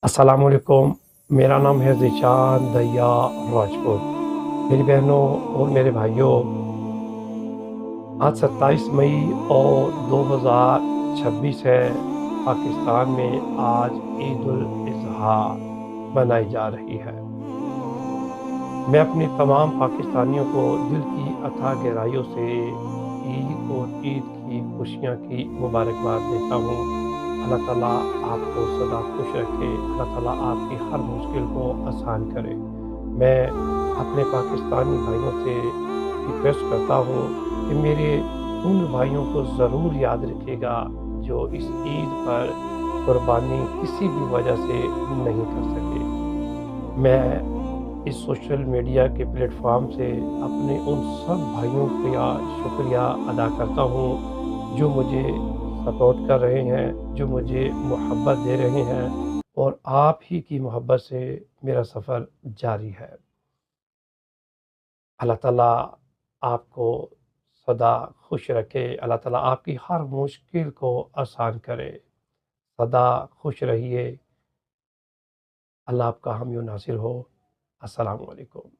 अस्सलाम वालेकुम। मेरा नाम है ज़ीशान दैया राजपूत। मेरी बहनों और मेरे भाइयों, आज 27 मई और 2026 है। पाकिस्तान में आज ईद उल अज़हा मनाई जा रही है। मैं अपने तमाम पाकिस्तानियों को दिल की अथाह गहराइयों से ईद और ईद की खुशियाँ की मुबारकबाद देता हूँ। अल्लाह ताला आपको सदा खुश रखे, अल्लाह ताला आपकी हर मुश्किल को आसान करे। मैं अपने पाकिस्तानी भाइयों से रिक्वेस्ट करता हूँ कि मेरे उन भाइयों को ज़रूर याद रखिएगा जो इस ईद पर कुर्बानी किसी भी वजह से नहीं कर सके। मैं इस सोशल मीडिया के प्लेटफॉर्म से अपने उन सब भाइयों का शुक्रिया अदा करता हूँ जो मुझे सपोर्ट कर रहे हैं, जो मुझे मोहब्बत दे रहे हैं, और आप ही की मोहब्बत से मेरा सफ़र जारी है। अल्लाह ताला आपको सदा खुश रखे, अल्लाह ताला आपकी हर मुश्किल को आसान करे। सदा खुश रहिए। अल्लाह आपका हामी और नासिर हो। अस्सलामु अलैकुम।